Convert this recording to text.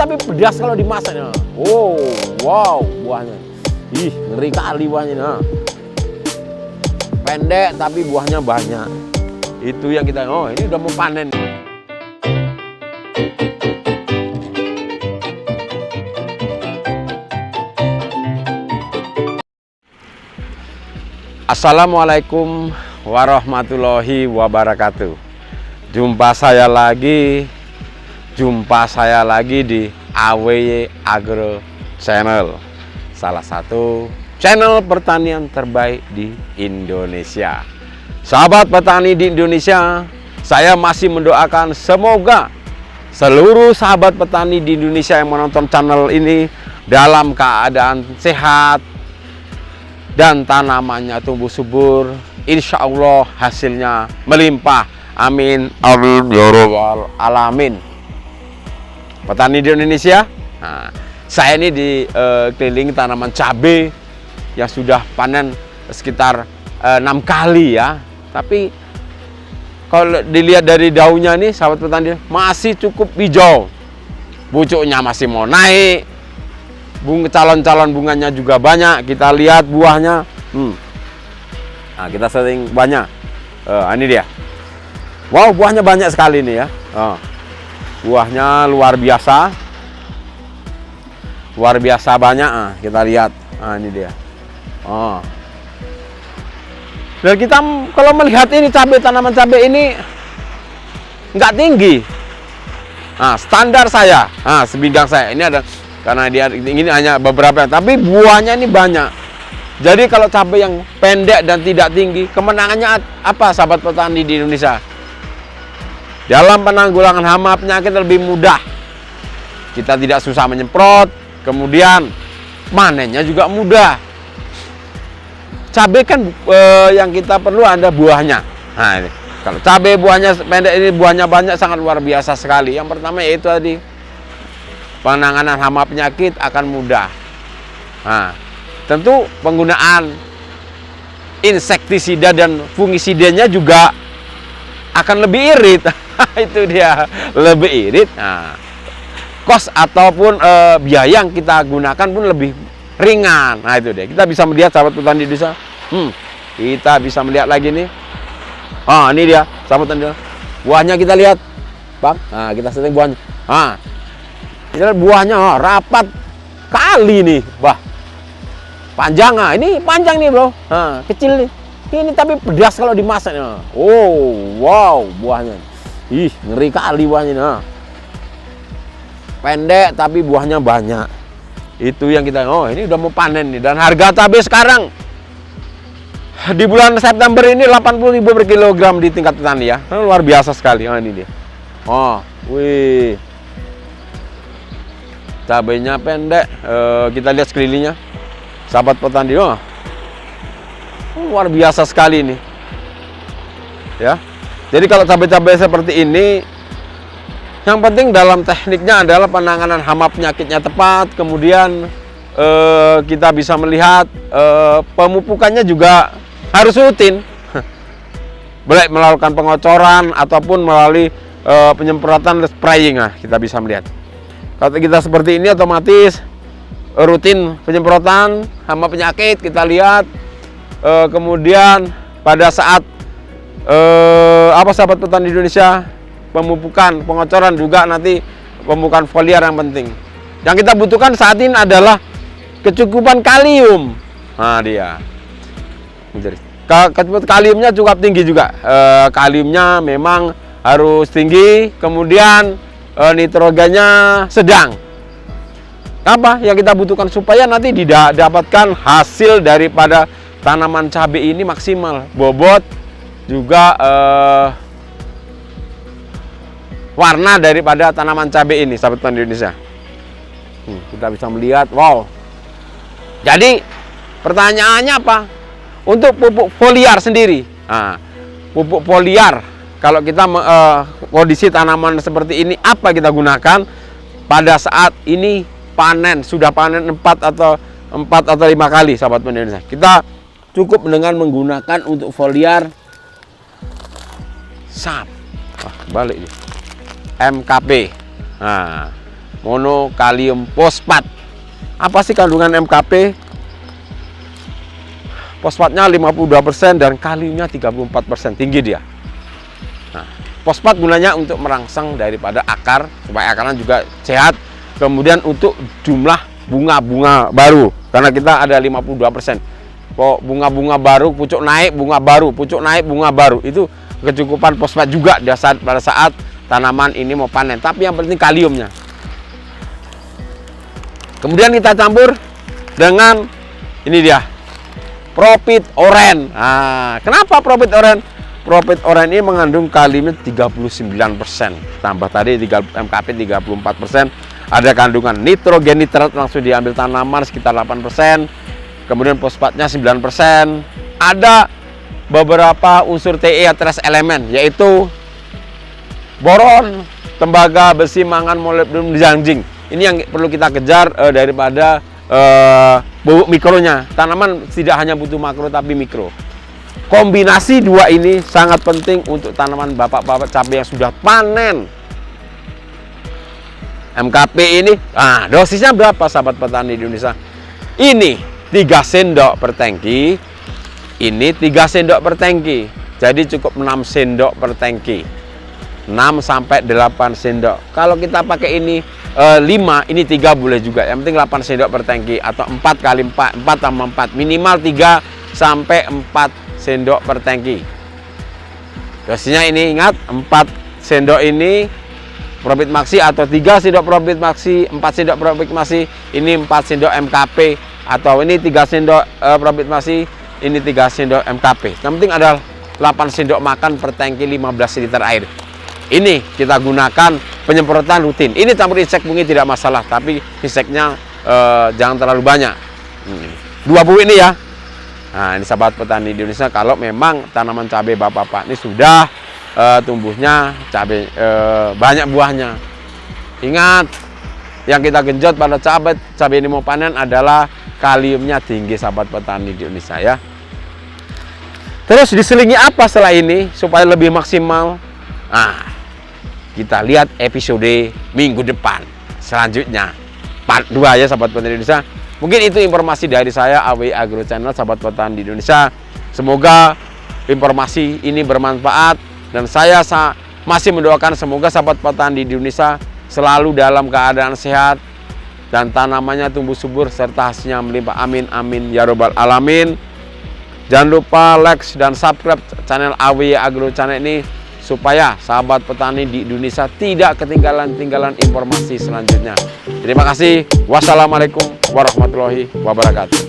tapi pedas kalau dimasak. Nah. Oh, wow, buahnya. Ih, ngeri kali buahnya. Nah. Pendek tapi buahnya banyak. Itu yang kita, oh ini udah mau panen. Assalamualaikum warahmatullahi wabarakatuh. Jumpa saya lagi di AWY Agro Channel, salah satu channel pertanian terbaik di Indonesia. Sahabat petani di Indonesia, saya masih mendoakan semoga seluruh sahabat petani di Indonesia yang menonton channel ini dalam keadaan sehat dan tanamannya tumbuh subur. Insya Allah hasilnya melimpah. Amin, amin, ya rabbal alamin. Petani di Indonesia, nah, saya ini di keliling tanaman cabai yang sudah panen sekitar 6 kali ya. Tapi kalau dilihat dari daunnya nih, sahabat petani, masih cukup hijau. Pucuknya masih mau naik. Calon-calon bunganya juga banyak. Kita lihat buahnya. Nah, kita sering banyak. Ini dia. Wow, buahnya banyak sekali nih ya. Buahnya luar biasa. Luar biasa banyak. Kita lihat. Nah, ini dia. Dan kita kalau melihat ini tanaman cabai ini nggak tinggi. Nah, standar saya. Nah, sebidang saya ini ada, karena dia ini hanya beberapa, tapi buahnya ini banyak. Jadi kalau cabai yang pendek dan tidak tinggi, kemenangannya apa sahabat petani di Indonesia? Dalam penanggulangan hama penyakit lebih mudah. Kita tidak susah menyemprot, kemudian panennya juga mudah. Cabai kan yang kita perlu ada buahnya. Nah, ini. Kalau cabai buahnya pendek, ini buahnya banyak, sangat luar biasa sekali. Yang pertama yaitu tadi, penanganan hama penyakit akan mudah. Nah, tentu penggunaan insektisida dan fungisidanya juga akan lebih irit. Itu dia, lebih irit. Nah, kos ataupun biaya yang kita gunakan pun lebih ringan. Nah, itu dia. Kita bisa melihat sahabat petani di desa. Kita bisa melihat lagi nih. Ini dia sahabat petani. Buahnya kita lihat, Bang. Nah, kita setting buahnya. Ini buahnya rapat kali nih, panjang. Ini panjang nih bro, kecil nih. Ini tapi pedas kalau dimasak. Oh wow, buahnya, ih ngeri kali buahnya. Pendek tapi buahnya banyak. Itu yang kita, ini udah mau panen nih. Dan harga cabai sekarang di bulan September ini 80.000 per kilogram di tingkat petani ya. Luar biasa sekali. Ini dia. Wih. Cabainya pendek, kita lihat sekelilingnya, sahabat petani, luar biasa sekali ini, ya. Jadi kalau cabai-cabai seperti ini, yang penting dalam tekniknya adalah penanganan hama penyakitnya tepat, kemudian kita bisa melihat pemupukannya juga harus rutin, baik melakukan pengocoran ataupun melalui penyemprotan spraying. Kita bisa melihat. Kalau kita seperti ini otomatis rutin penyemprotan hama penyakit, kita lihat. Kemudian pada saat sahabat petani Indonesia, pemupukan, pengocoran juga nanti pemupukan foliar yang penting. Yang kita butuhkan saat ini adalah kecukupan kalium. Nah dia. Kaliumnya cukup tinggi juga. Kaliumnya memang harus tinggi, kemudian nitrogennya sedang. Apa yang kita butuhkan supaya nanti didapatkan hasil daripada tanaman cabai ini maksimal, bobot juga warna daripada tanaman cabai ini, sahabat petani Indonesia. Kita bisa melihat, wow. Jadi pertanyaannya apa? Untuk pupuk foliar sendiri, pupuk foliar, kalau kita kondisi tanaman seperti ini, apa kita gunakan pada saat ini panen, sudah panen 4 atau 5 kali, sahabat petani Indonesia? Kita cukup dengan menggunakan untuk foliar balik nih, MKP. monokalium fosfat. Apa sih kandungan MKP? Fosfatnya 52% dan kaliumnya 34%, tinggi dia. Nah, fosfat gunanya untuk merangsang daripada akar supaya akarnya juga sehat. Kemudian untuk jumlah bunga-bunga baru, karena kita ada 52%. Bunga-bunga baru, pucuk naik, bunga baru, pucuk naik, bunga baru. Itu kecukupan fosfat juga pada saat tanaman ini mau panen. Tapi yang penting kaliumnya. Kemudian kita campur dengan ini dia, Profit Oren. Nah, kenapa Profit Oren? Profit Oren ini mengandung kaliumnya 39%. Tambah tadi MKP 34%. Ada kandungan nitrogen nitrat langsung diambil tanaman sekitar 8%. Kemudian fosfatnya 9%. Ada beberapa unsur Te trace elemen, yaitu boron, tembaga, besi, mangan, molibdenum, zinc. Ini yang perlu kita kejar daripada bubuk mikronya. Tanaman tidak hanya butuh makro tapi mikro. Kombinasi dua ini sangat penting untuk tanaman bapak-bapak cabai yang sudah panen. MKP ini, dosisnya berapa sahabat petani Indonesia? Ini 3 sendok per tangki. Ini 3 sendok per tangki. Jadi cukup 6 sendok per tangki. 6 sampai 8 sendok. Kalau kita pakai ini 5, ini 3 boleh juga. Yang penting 8 sendok per tangki atau 4 kali 4, 4 tambah 4. Minimal 3 sampai 4 sendok per tangki. Dosisnya ini ingat, 4 sendok ini Profit Maxi atau 3 sendok Profit Maxi, 4 sendok Profit Maxi, ini 4 sendok MKP, atau ini 3 sendok Profit Maxi, ini 3 sendok MKP. Yang penting ada 8 sendok makan per tangki 15 liter air. Ini kita gunakan penyemprotan rutin. Ini campur insek bungi tidak masalah, tapi inseknya jangan terlalu banyak. 2 bubuk ini ya. Nah, ini sahabat petani Indonesia, kalau memang tanaman cabai bapak-bapak ini sudah tumbuhnya cabai banyak buahnya. Ingat, yang kita genjot pada cabai ini mau panen adalah kaliumnya tinggi sahabat petani di Indonesia ya. Terus diselingi apa setelah ini supaya lebih maksimal? Nah, kita lihat episode minggu depan selanjutnya, part 2 ya sahabat petani Indonesia. Mungkin itu informasi dari saya, AWI Agro Channel, sahabat petani di Indonesia. Semoga informasi ini bermanfaat, dan saya masih mendoakan semoga sahabat petani di Indonesia selalu dalam keadaan sehat dan tanamannya tumbuh subur serta hasilnya melimpah. Amin amin ya robbal alamin. Jangan lupa like dan subscribe channel AWI Agro Channel ini supaya sahabat petani di Indonesia tidak ketinggalan informasi selanjutnya. Terima kasih. Wassalamualaikum warahmatullahi wabarakatuh.